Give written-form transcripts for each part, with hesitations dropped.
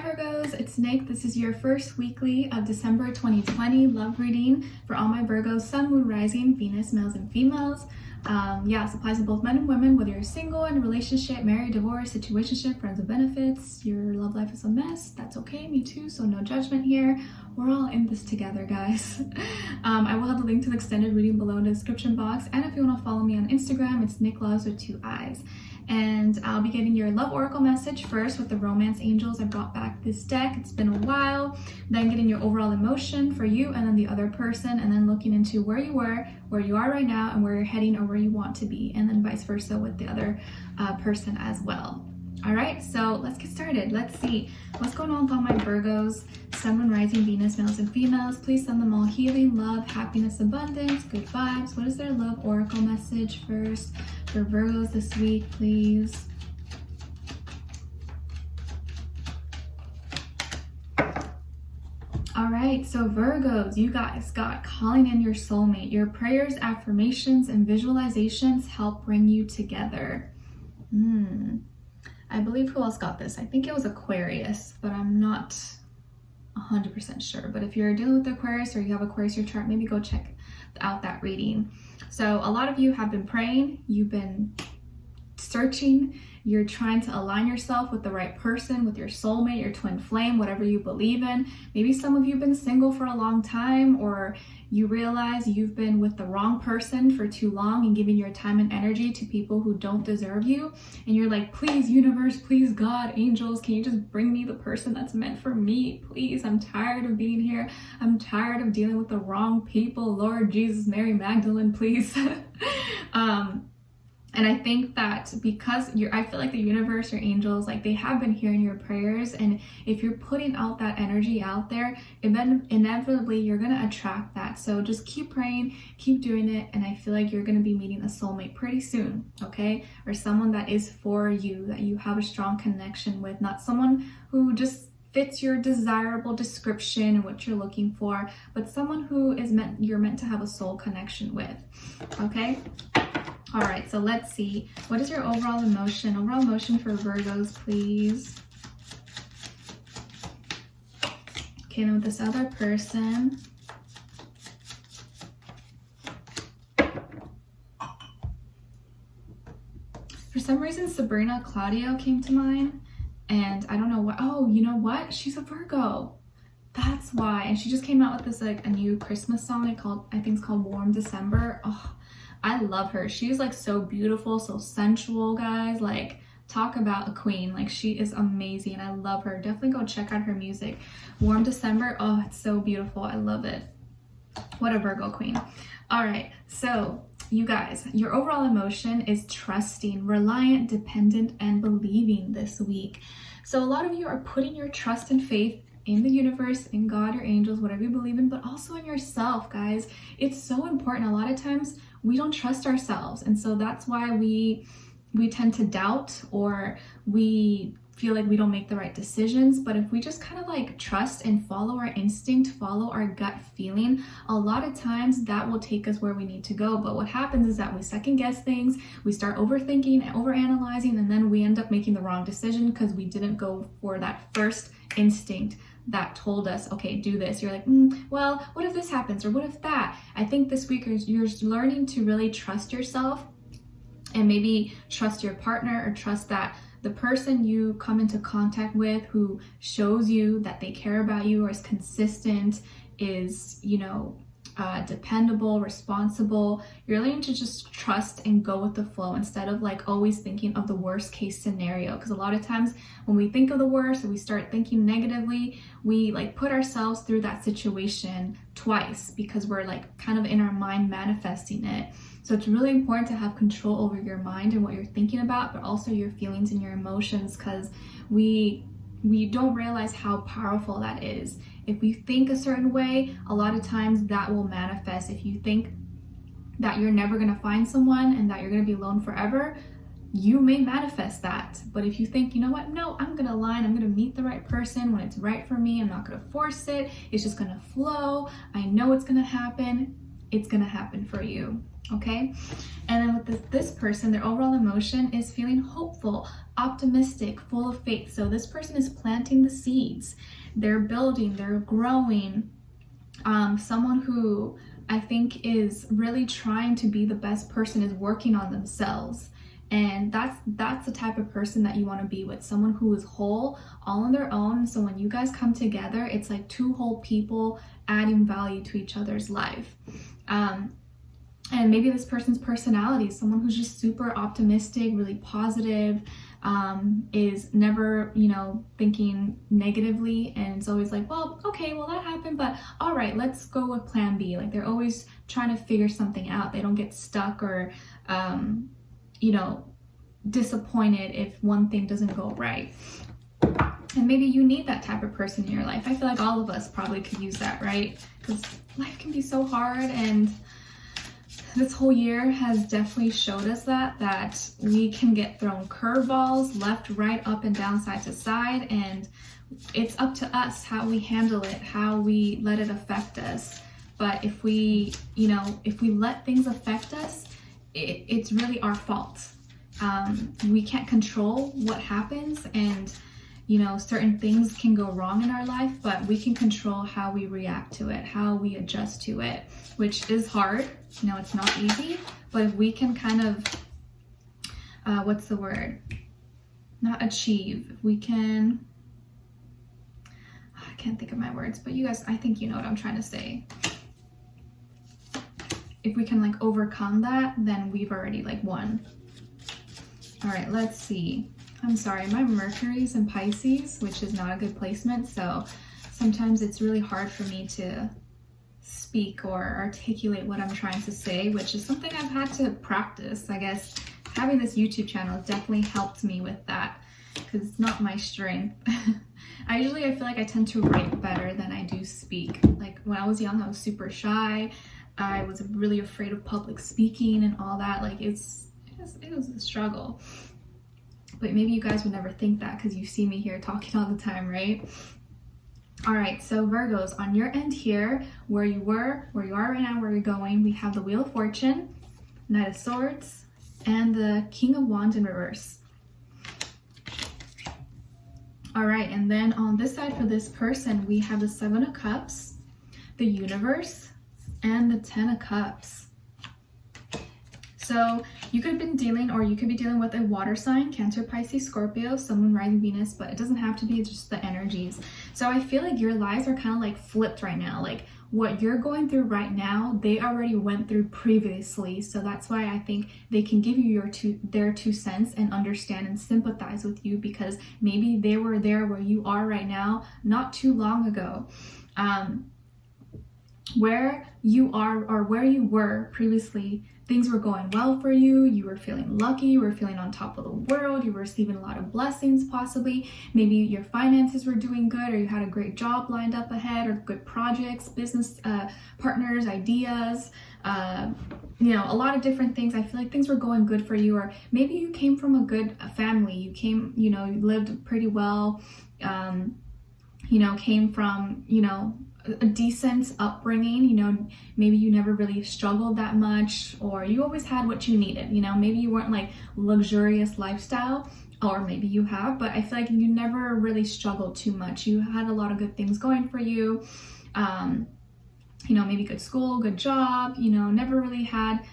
Virgos, it's Nick. This is your first weekly of December 2020 love reading for all my Virgos, Sun, Moon, Rising, Venus, males and females. It applies to both men and women, whether you're single, in a relationship, married, divorced, situationship, friends with benefits, your love life is a mess. That's okay, me too, so no judgment here. We're all in this together, guys. I will have the link to the extended reading below in the description box, and if you want to follow me on Instagram, it's Nicloves with 2 eyes. And I'll be getting your love oracle message first with the romance angels. I brought back this deck, it's been a while. Then getting your overall emotion for you and then the other person, and then looking into where you were, where you are right now, and where you're heading or where you want to be, and then vice versa with the other person as well. All right, so let's get started. Let's see what's going on with all my Virgos, Sun, Moon, Rising, Venus, males and females. Please send them all healing, love, happiness, abundance, good vibes. What is their love oracle message first for Virgos this week, please? All right, so Virgos, you guys got calling in your soulmate. Your prayers, affirmations, and visualizations help bring you together. I believe who else got this? I think it was Aquarius, but I'm not 100% sure. But if you're dealing with Aquarius or you have Aquarius in your chart, maybe go check out that reading. So a lot of you have been praying, you've been searching, you're trying to align yourself with the right person, with your soulmate, your twin flame, whatever you believe in. Maybe some of you have been single for a long time, or you realize you've been with the wrong person for too long and giving your time and energy to people who don't deserve you. And you're like, please, universe, please, God, angels, can you just bring me the person that's meant for me? Please, I'm tired of being here. I'm tired of dealing with the wrong people. Lord Jesus, Mary Magdalene, please. And I think that because I feel like the universe or angels, like they have been hearing your prayers, and if you're putting out that energy out there, inevitably you're going to attract that. So just keep praying, keep doing it, and I feel like you're going to be meeting a soulmate pretty soon, okay? Or someone that is for you, that you have a strong connection with, not someone who just fits your desirable description and what you're looking for, but someone who is you're meant to have a soul connection with, okay? All right, so let's see. What is your overall emotion? Overall emotion for Virgos, please. Okay, now with this other person. For some reason, Sabrina Claudio came to mind. And I don't know what. Oh, you know what? She's a Virgo. That's why. And she just came out with this, like, a new Christmas song. I think it's called Warm December. Oh, I love her. She's like so beautiful, so sensual, guys. Like, talk about a queen. Like, she is amazing. I love her. Definitely go check out her music. Warm December. Oh, it's so beautiful. I love it. What a Virgo queen. All right. So you guys, your overall emotion is trusting, reliant, dependent, and believing this week. So a lot of you are putting your trust and faith in the universe, in God, your angels, whatever you believe in, but also in yourself, guys. It's so important. A lot of times we don't trust ourselves, and so that's why we tend to doubt, or we feel like we don't make the right decisions. But if we just kind of like trust and follow our instinct, follow our gut feeling, a lot of times that will take us where we need to go. But what happens is that we second guess things, we start overthinking and overanalyzing, and then we end up making the wrong decision because we didn't go for that first instinct that told us, okay, do this. You're like, well, what if this happens, or what if that? I think this week you're learning to really trust yourself, and maybe trust your partner, or trust that the person you come into contact with who shows you that they care about you, or is consistent, is, dependable, responsible. You're learning to just trust and go with the flow instead of like always thinking of the worst case scenario. Because a lot of times when we think of the worst, and we start thinking negatively, we like put ourselves through that situation twice because we're like kind of in our mind manifesting it. So it's really important to have control over your mind and what you're thinking about, but also your feelings and your emotions, because we don't realize how powerful that is. If we think a certain way, a lot of times that will manifest. If you think that you're never going to find someone and that you're going to be alone forever, you may manifest that. But if you think, you know what, no, I'm going to align, I'm going to meet the right person when it's right for me, I'm not going to force it, it's just going to flow, I know it's going to happen, it's gonna happen for you, okay? And then with this person, their overall emotion is feeling hopeful, optimistic, full of faith. So this person is planting the seeds. They're building, they're growing. Someone who I think is really trying to be the best person, is working on themselves. And that's the type of person that you want to be with, someone who is whole, all on their own. So when you guys come together, it's like two whole people adding value to each other's life. And maybe this person's personality is someone who's just super optimistic, really positive, is never, you know, thinking negatively, and it's always like, well, okay, well that happened, but all right, let's go with plan B. Like they're always trying to figure something out. They don't get stuck or, you know, disappointed if one thing doesn't go right. And maybe you need that type of person in your life. I feel like all of us probably could use that, right? Because life can be so hard, and this whole year has definitely showed us that we can get thrown curveballs left, right, up and down, side to side, and it's up to us how we handle it, how we let it affect us. But if we, you know, if we let things affect us, it's really our fault. We can't control what happens, and you know, certain things can go wrong in our life, but we can control how we react to it, how we adjust to it, which is hard. You know, it's not easy, but if we can kind of, what's the word? Not achieve. If we can, I can't think of my words, but you guys, I think you know what I'm trying to say. If we can like overcome that, then we've already like won. All right, let's see. I'm sorry, my Mercury's in Pisces, which is not a good placement, so sometimes it's really hard for me to speak or articulate what I'm trying to say, which is something I've had to practice. I guess having this YouTube channel definitely helped me with that, because it's not my strength. I feel like I tend to write better than I do speak. Like when I was young, I was super shy. I was really afraid of public speaking and all that. Like it was a struggle. But maybe you guys would never think that because you see me here talking all the time, right? All right, so Virgos, on your end here, where you were, where you are right now, where you're going, we have the Wheel of Fortune, Knight of Swords, and the King of Wands in reverse. All right, and then on this side for this person, we have the Seven of Cups, the Universe, and the Ten of Cups. So you could have been dealing, or you could be dealing with a water sign, Cancer, Pisces, Scorpio, Sun, Moon, Rising, Venus, but it doesn't have to be, it's just the energies. So I feel like your lives are kind of like flipped right now. Like what you're going through right now, they already went through previously. So that's why I think they can give you their 2 cents and understand and sympathize with you, because maybe they were there where you are right now not too long ago. Where you are or where you were previously, things were going well for you, you were feeling lucky, you were feeling on top of the world, you were receiving a lot of blessings possibly, maybe your finances were doing good, or you had a great job lined up ahead, or good projects, business partners, ideas, you know, a lot of different things. I feel like things were going good for you, or maybe you came from a good family, you lived pretty well, you know, came from, you know, a decent upbringing, you know, maybe you never really struggled that much, or you always had what you needed, you know, maybe you weren't like luxurious lifestyle, or maybe you have, but I feel like you never really struggled too much. You had a lot of good things going for you, you know, maybe good school, good job, you know, never really had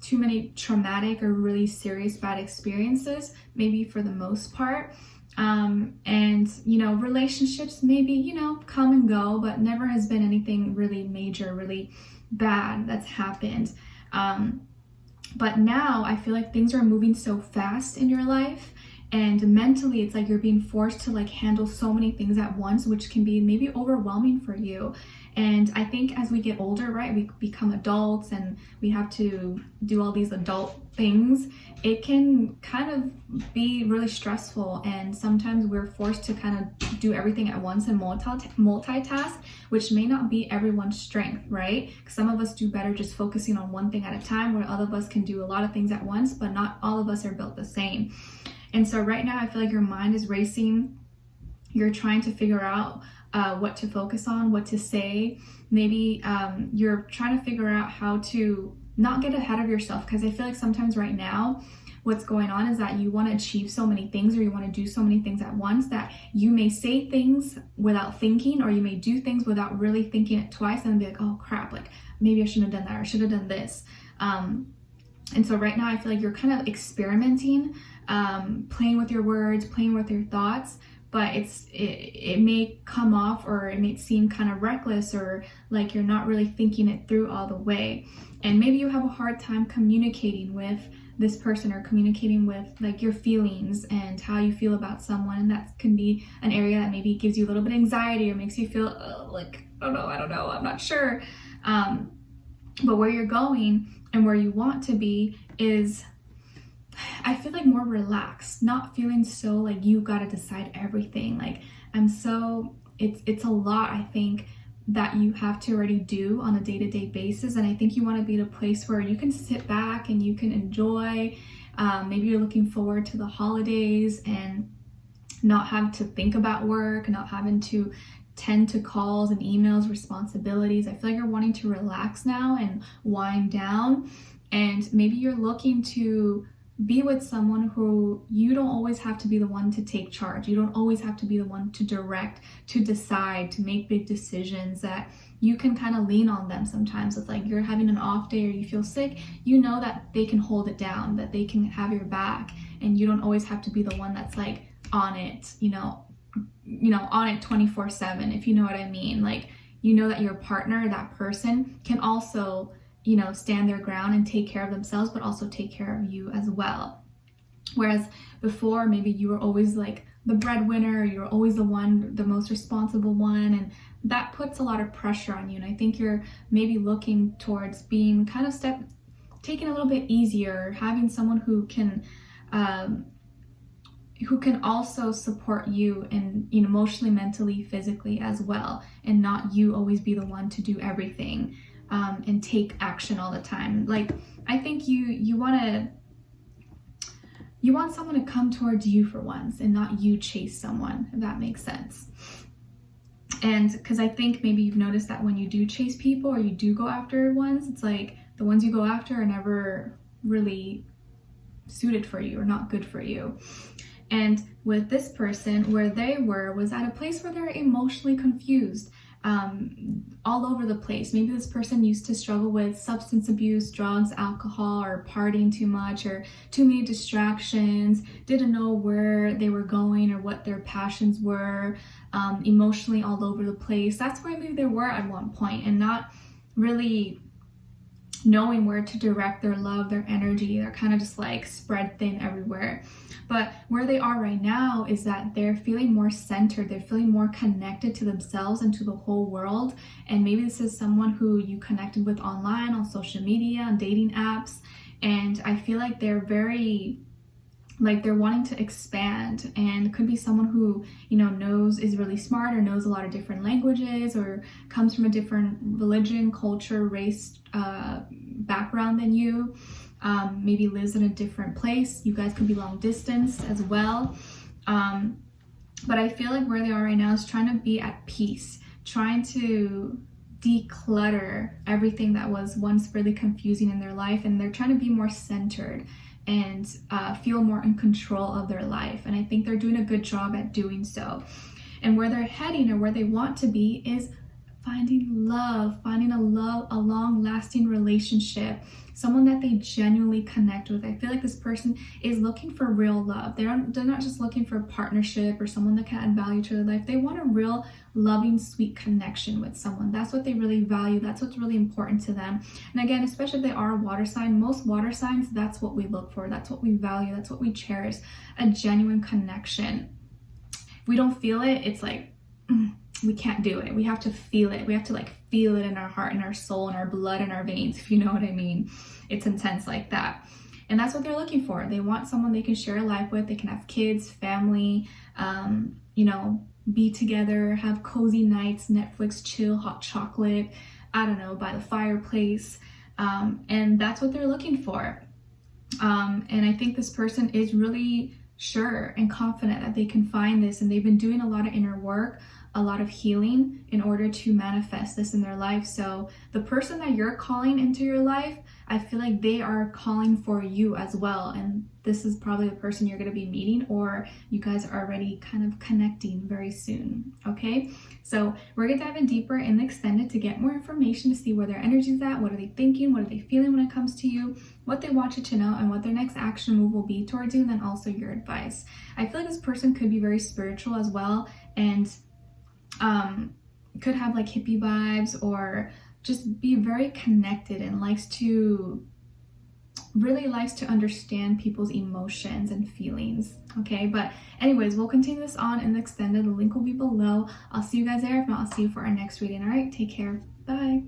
too many traumatic or really serious bad experiences, maybe for the most part. And you know, relationships maybe, you know, come and go, but never has been anything really major, really bad that's happened. But now I feel like things are moving so fast in your life, and mentally it's like you're being forced to like handle so many things at once, which can be maybe overwhelming for you. And I think as we get older, right, we become adults and we have to do all these adult things. It can kind of be really stressful, and sometimes we're forced to kind of do everything at once and multitask, which may not be everyone's strength, right? Some of us do better just focusing on one thing at a time, where other of us can do a lot of things at once, but not all of us are built the same. And so right now I feel like your mind is racing. You're trying to figure out what to focus on, what to say. Maybe you're trying to figure out how to not get ahead of yourself, because I feel like sometimes right now what's going on is that you want to achieve so many things, or you want to do so many things at once, that you may say things without thinking, or you may do things without really thinking it twice, and be like, oh crap, like maybe I shouldn't have done that, or I should have done this. And so right now I feel like you're kind of experimenting, playing with your words, playing with your thoughts, but it may come off, or it may seem kind of reckless, or like you're not really thinking it through all the way. And maybe you have a hard time communicating with this person, or communicating with like your feelings and how you feel about someone, and that can be an area that maybe gives you a little bit of anxiety, or makes you feel like, I don't know, I'm not sure. But where you're going and where you want to be is, I feel like, more relaxed, not feeling so like you got to decide everything. Like it's a lot, I think, that you have to already do on a day-to-day basis. And I think you want to be in a place where you can sit back and you can enjoy. Maybe you're looking forward to the holidays and not having to think about work, not having to tend to calls and emails, responsibilities. I feel like you're wanting to relax now and wind down. And maybe you're looking to be with someone who you don't always have to be the one to take charge. You don't always have to be the one to direct, to decide, to make big decisions, that you can kind of lean on them sometimes. It's like you're having an off day or you feel sick, you know that they can hold it down, that they can have your back, and you don't always have to be the one that's like on it, on it 24/7, if you know what I mean. Like, you know that your partner, that person, can also stand their ground and take care of themselves, but also take care of you as well. Whereas before, maybe you were always like the breadwinner, you were always the most responsible one, and that puts a lot of pressure on you. And I think you're maybe looking towards being kind of taking a little bit easier, having someone who can also support you in emotionally, mentally, physically as well, and not you always be the one to do everything. And take action all the time. Like, I think you want someone to come towards you for once, and not you chase someone, if that makes sense. And because I think maybe you've noticed that when you do chase people, or you do go after ones, it's like the ones you go after are never really suited for you, or not good for you. And with this person, where they was at a place where they're emotionally confused, all over the place. Maybe this person used to struggle with substance abuse, drugs, alcohol, or partying too much, or too many distractions, didn't know where they were going or what their passions were, emotionally all over the place. That's where maybe they were at one point, and not really knowing where to direct their love, their energy. They're kind of just like spread thin everywhere. But where they are right now is that they're feeling more centered, they're feeling more connected to themselves and to the whole world. And maybe this is someone who you connected with online, on social media, on dating apps. And I feel like they're very, like, they're wanting to expand, and it could be someone who, is really smart, or knows a lot of different languages, or comes from a different religion, culture, race, background than you. Maybe lives in a different place. You guys could be long distance as well. But I feel like where they are right now is trying to be at peace, trying to declutter everything that was once really confusing in their life, and they're trying to be more centered and feel more in control of their life. And I think they're doing a good job at doing so. And where they're heading, or where they want to be, is finding love, a long-lasting relationship, someone that they genuinely connect with. I feel like this person is looking for real love. They're not just looking for a partnership or someone that can add value to their life. They want a real, loving, sweet connection with someone. That's what they really value. That's what's really important to them. And again, especially if they are a water sign, most water signs, that's what we look for. That's what we value. That's what we cherish, a genuine connection. If we don't feel it, it's like, we can't do it. We have to feel it. We have to feel it in our heart, in our soul, in our blood, in our veins, if you know what I mean. It's intense like that. And that's what they're looking for. They want someone they can share a life with. They can have kids, family, be together, have cozy nights, Netflix, chill, hot chocolate, by the fireplace. And that's what they're looking for. And I think this person is really sure and confident that they can find this, and they've been doing a lot of inner work, a lot of healing in order to manifest this in their life. So the person that you're calling into your life, I feel like they are calling for you as well. And this is probably the person you're going to be meeting, or you guys are already kind of connecting very soon. Okay, so we're going to dive in deeper in the extended to get more information, to see where their energy's at, what are they thinking, what are they feeling when it comes to you, what they want you to know, and what their next action move will be towards you, and then also your advice. I feel like this person could be very spiritual as well, and could have like hippie vibes, or just be very connected and really likes to understand people's emotions and feelings. Okay, but anyways, we'll continue this on in the extended. The link will be below. I'll see you guys there. If not, I'll see you for our next reading. All right, take care. Bye.